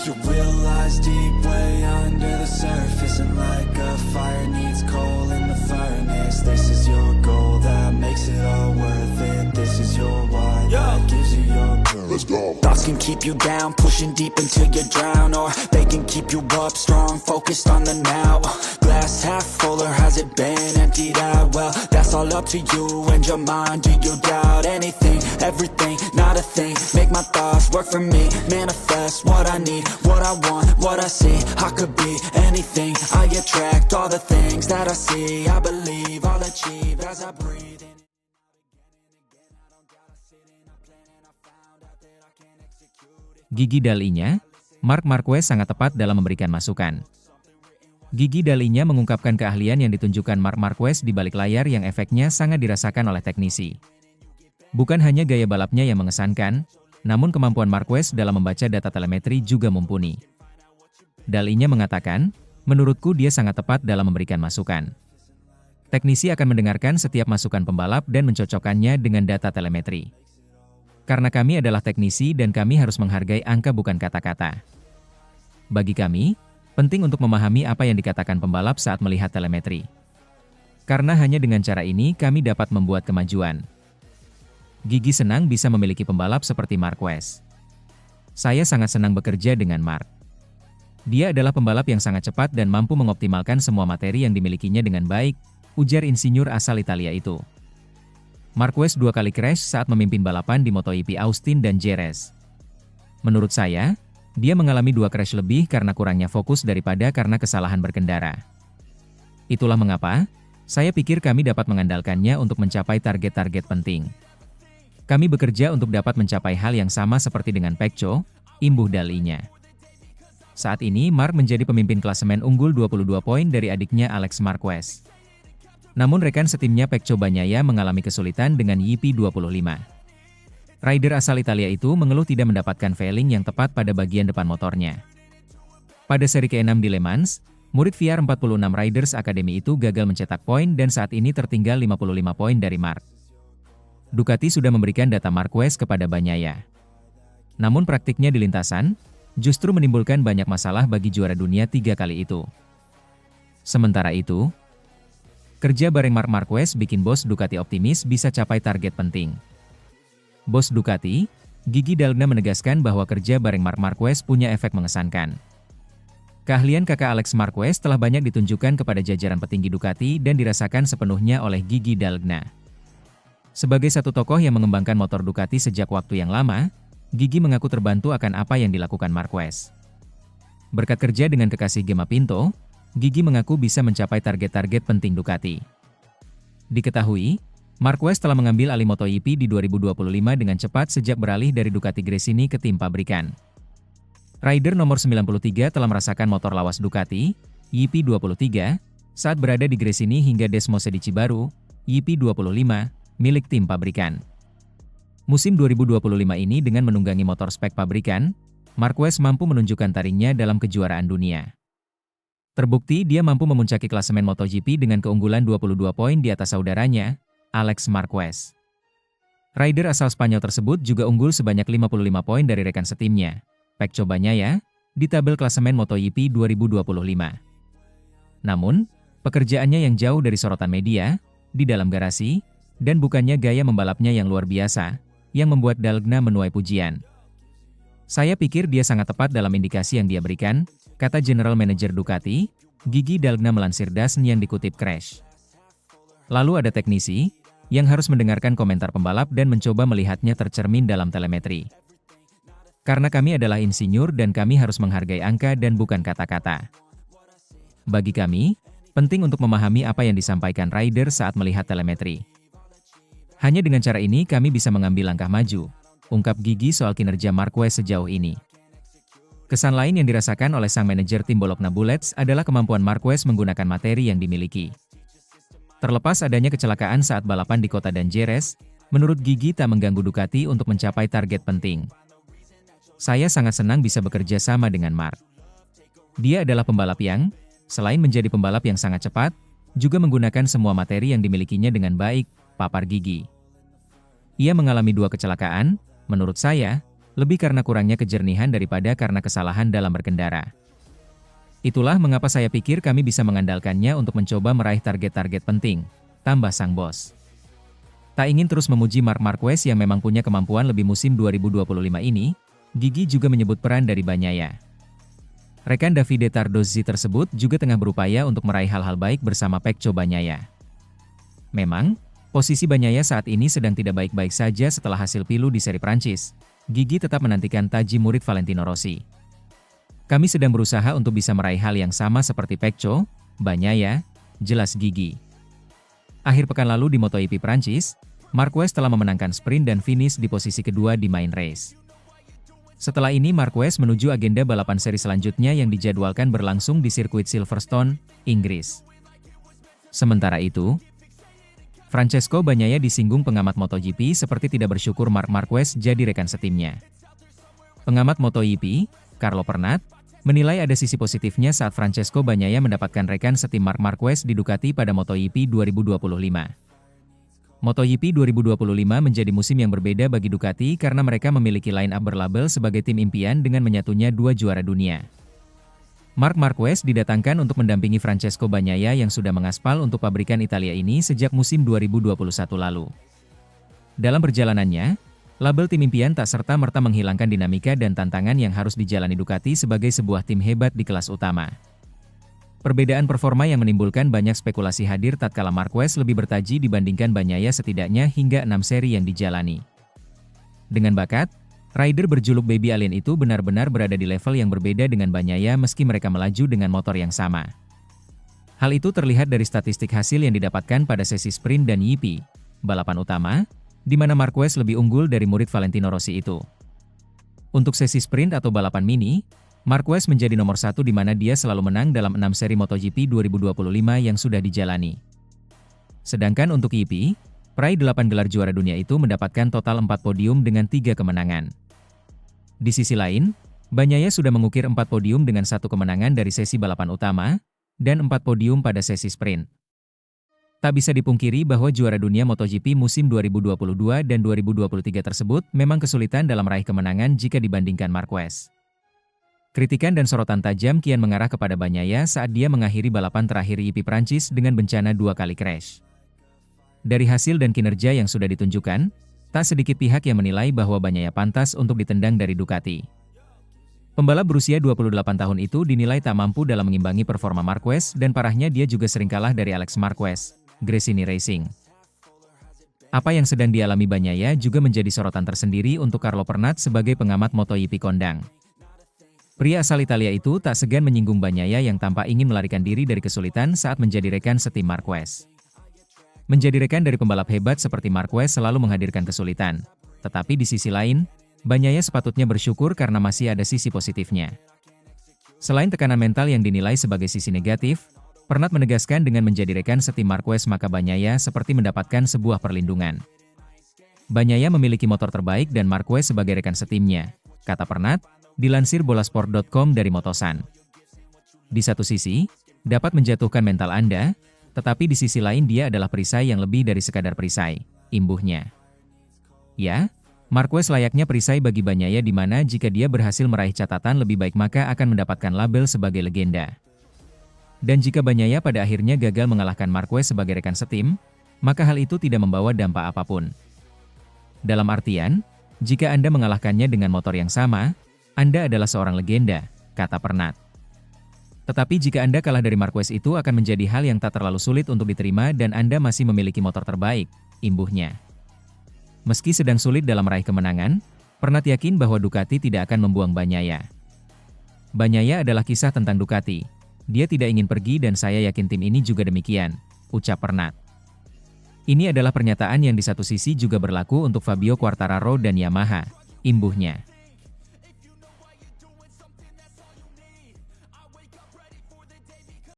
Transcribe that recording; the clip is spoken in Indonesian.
You realize deep way under the surface, and like a fire needs coal in the furnace. This is your goal that makes it all worth it. This is your why that gives you your purpose. Let's go. Thoughts can keep you down, pushing deep until you drown, or they can keep you up strong, focused on the now. Glass half full, or has it been emptied out? Well, that's all up to you and your mind. Do you doubt anything, everything, not a thing? Make my thoughts work for me, manifest what I need, what I want, what I see. I could be anything, I attract all the things that I see. I believe I'll achieve as I breathe in. Gigi dalinya, Marc Marquez sangat tepat dalam memberikan masukan. Gigi dalinya mengungkapkan keahlian yang ditunjukkan Marc Marquez di balik layar yang efeknya sangat dirasakan oleh teknisi. Bukan hanya gaya balapnya yang mengesankan, namun kemampuan Marquez dalam membaca data telemetri juga mumpuni. Dalinya mengatakan, menurutku dia sangat tepat dalam memberikan masukan. Teknisi akan mendengarkan setiap masukan pembalap dan mencocokkannya dengan data telemetri. Karena kami adalah teknisi dan kami harus menghargai angka bukan kata-kata. Bagi kami, penting untuk memahami apa yang dikatakan pembalap saat melihat telemetri. Karena hanya dengan cara ini kami dapat membuat kemajuan. Gigi senang bisa memiliki pembalap seperti Marquez. Saya sangat senang bekerja dengan Marc. Dia adalah pembalap yang sangat cepat dan mampu mengoptimalkan semua materi yang dimilikinya dengan baik, ujar insinyur asal Italia itu. Marquez 2 kali crash saat memimpin balapan di MotoGP Austin dan Jerez. Menurut saya, dia mengalami 2 crash lebih karena kurangnya fokus daripada karena kesalahan berkendara. Itulah mengapa, saya pikir kami dapat mengandalkannya untuk mencapai target-target penting. Kami bekerja untuk dapat mencapai hal yang sama seperti dengan Pecco, imbuh dalinya. Saat ini Marc menjadi pemimpin klasemen unggul 22 poin dari adiknya Alex Marquez. Namun rekan setimnya Pecco Bagnaia mengalami kesulitan dengan YP25. Rider asal Italia itu mengeluh tidak mendapatkan failing yang tepat pada bagian depan motornya. Pada seri ke-6 di Le Mans, murid VR46 Riders Academy itu gagal mencetak poin dan saat ini tertinggal 55 poin dari Marc. Ducati sudah memberikan data Marquez kepada Bagnaia. Namun praktiknya di lintasan, justru menimbulkan banyak masalah bagi juara dunia 3 kali itu. Sementara itu, kerja bareng Marc Marquez bikin bos Ducati optimis bisa capai target penting. Bos Ducati, Gigi Dall'Igna menegaskan bahwa kerja bareng Marc Marquez punya efek mengesankan. Keahlian kakak Alex Marquez telah banyak ditunjukkan kepada jajaran petinggi Ducati dan dirasakan sepenuhnya oleh Gigi Dall'Igna. Sebagai satu tokoh yang mengembangkan motor Ducati sejak waktu yang lama, Gigi mengaku terbantu akan apa yang dilakukan Marquez. Berkat kerja dengan kekasih Gemma Pinto, Gigi mengaku bisa mencapai target-target penting Ducati. Diketahui, Marquez telah mengambil alih MotoGP di 2025 dengan cepat sejak beralih dari Ducati Gresini ke tim pabrikan. Rider nomor 93 telah merasakan motor lawas Ducati, YP23, saat berada di Gresini hingga Desmosedici baru, YP25, milik tim pabrikan. Musim 2025 ini dengan menunggangi motor spek pabrikan, Marquez mampu menunjukkan taringnya dalam kejuaraan dunia. Terbukti dia mampu memuncaki klasemen MotoGP dengan keunggulan 22 poin di atas saudaranya, Alex Marquez. Rider asal Spanyol tersebut juga unggul sebanyak 55 poin dari rekan setimnya, Pecco Bagnaia, di tabel klasemen MotoGP 2025. Namun, pekerjaannya yang jauh dari sorotan media, di dalam garasi, dan bukannya gaya membalapnya yang luar biasa, yang membuat Dall'Igna menuai pujian. Saya pikir dia sangat tepat dalam indikasi yang dia berikan, kata General Manager Ducati, Gigi Dall'Igna melansir DAZN yang dikutip Crash. Lalu ada teknisi, yang harus mendengarkan komentar pembalap dan mencoba melihatnya tercermin dalam telemetri. Karena kami adalah insinyur dan kami harus menghargai angka dan bukan kata-kata. Bagi kami, penting untuk memahami apa yang disampaikan rider saat melihat telemetri. Hanya dengan cara ini kami bisa mengambil langkah maju, ungkap Gigi soal kinerja Marquez sejauh ini. Kesan lain yang dirasakan oleh sang manajer tim Bologna Bullets adalah kemampuan Marquez menggunakan materi yang dimiliki. Terlepas adanya kecelakaan saat balapan di kota dan Jerez, menurut Gigi tak mengganggu Ducati untuk mencapai target penting. Saya sangat senang bisa bekerja sama dengan Marc. Dia adalah pembalap yang, selain menjadi pembalap yang sangat cepat, juga menggunakan semua materi yang dimilikinya dengan baik, papar Gigi. Ia mengalami 2 kecelakaan, menurut saya, lebih karena kurangnya kejernihan daripada karena kesalahan dalam berkendara. Itulah mengapa saya pikir kami bisa mengandalkannya untuk mencoba meraih target-target penting, tambah sang bos. Tak ingin terus memuji Marc Marquez yang memang punya kemampuan lebih musim 2025 ini, Gigi juga menyebut peran dari Bagnaia. Rekan Davide Tardozzi tersebut juga tengah berupaya untuk meraih hal-hal baik bersama Pecco Bagnaia. Memang, posisi Bagnaia saat ini sedang tidak baik-baik saja setelah hasil pilu di seri Prancis. Gigi tetap menantikan taji murid Valentino Rossi. Kami sedang berusaha untuk bisa meraih hal yang sama seperti Pecco, Bagnaia, jelas Gigi. Akhir pekan lalu di MotoGP Prancis, Marquez telah memenangkan sprint dan finish di posisi kedua di main race. Setelah ini Marquez menuju agenda balapan seri selanjutnya yang dijadwalkan berlangsung di sirkuit Silverstone, Inggris. Sementara itu, Francesco Bagnaia disinggung pengamat MotoGP seperti tidak bersyukur Marc Marquez jadi rekan setimnya. Pengamat MotoGP, Carlo Pernat, menilai ada sisi positifnya saat Francesco Bagnaia mendapatkan rekan setim Marc Marquez di Ducati pada MotoGP 2025. MotoGP 2025 menjadi musim yang berbeda bagi Ducati karena mereka memiliki line-up berlabel sebagai tim impian dengan menyatunya 2 juara dunia. Marc Marquez didatangkan untuk mendampingi Francesco Bagnaia yang sudah mengaspal untuk pabrikan Italia ini sejak musim 2021 lalu. Dalam perjalanannya, label tim impian tak serta-merta menghilangkan dinamika dan tantangan yang harus dijalani Ducati sebagai sebuah tim hebat di kelas utama. Perbedaan performa yang menimbulkan banyak spekulasi hadir tatkala Marquez lebih bertaji dibandingkan Bagnaia setidaknya hingga 6 seri yang dijalani. Dengan bakat, rider berjuluk Baby Alien itu benar-benar berada di level yang berbeda dengan Bagnaia meski mereka melaju dengan motor yang sama. Hal itu terlihat dari statistik hasil yang didapatkan pada sesi sprint dan GP, balapan utama, di mana Marquez lebih unggul dari murid Valentino Rossi itu. Untuk sesi sprint atau balapan mini, Marquez menjadi nomor 1 di mana dia selalu menang dalam 6 seri MotoGP 2025 yang sudah dijalani. Sedangkan untuk GP, peraih 8 gelar juara dunia itu mendapatkan total 4 podium dengan 3 kemenangan. Di sisi lain, Bagnaia sudah mengukir 4 podium dengan 1 kemenangan dari sesi balapan utama, dan 4 podium pada sesi sprint. Tak bisa dipungkiri bahwa juara dunia MotoGP musim 2022 dan 2023 tersebut memang kesulitan dalam meraih kemenangan jika dibandingkan Marquez. Kritikan dan sorotan tajam kian mengarah kepada Bagnaia saat dia mengakhiri balapan terakhir GP Prancis dengan bencana 2 kali crash. Dari hasil dan kinerja yang sudah ditunjukkan, tak sedikit pihak yang menilai bahwa Bagnaia pantas untuk ditendang dari Ducati. Pembalap berusia 28 tahun itu dinilai tak mampu dalam mengimbangi performa Marquez dan parahnya dia juga sering kalah dari Alex Marquez, Gresini Racing. Apa yang sedang dialami Bagnaia juga menjadi sorotan tersendiri untuk Carlo Pernat sebagai pengamat MotoGP kondang. Pria asal Italia itu tak segan menyinggung Bagnaia yang tampak ingin melarikan diri dari kesulitan saat menjadi rekan setim Marquez. Menjadi rekan dari pembalap hebat seperti Marquez selalu menghadirkan kesulitan. Tetapi di sisi lain, Bagnaia sepatutnya bersyukur karena masih ada sisi positifnya. Selain tekanan mental yang dinilai sebagai sisi negatif, Pernat menegaskan dengan menjadi rekan setim Marquez maka Bagnaia seperti mendapatkan sebuah perlindungan. Bagnaia memiliki motor terbaik dan Marquez sebagai rekan setimnya, kata Pernat, dilansir bolasport.com dari Motosan. Di satu sisi, dapat menjatuhkan mental Anda, tetapi di sisi lain dia adalah perisai yang lebih dari sekadar perisai, imbuhnya. Ya, Marquez layaknya perisai bagi Bagnaia di mana jika dia berhasil meraih catatan lebih baik maka akan mendapatkan label sebagai legenda. Dan jika Bagnaia pada akhirnya gagal mengalahkan Marquez sebagai rekan setim, maka hal itu tidak membawa dampak apapun. Dalam artian, jika Anda mengalahkannya dengan motor yang sama, Anda adalah seorang legenda, kata Pernat. Tetapi jika Anda kalah dari Marquez itu akan menjadi hal yang tak terlalu sulit untuk diterima dan Anda masih memiliki motor terbaik, imbuhnya. Meski sedang sulit dalam meraih kemenangan, Pernat yakin bahwa Ducati tidak akan membuang Bagnaia. Bagnaia adalah kisah tentang Ducati. Dia tidak ingin pergi dan saya yakin tim ini juga demikian, ucap Pernat. Ini adalah pernyataan yang di satu sisi juga berlaku untuk Fabio Quartararo dan Yamaha, imbuhnya.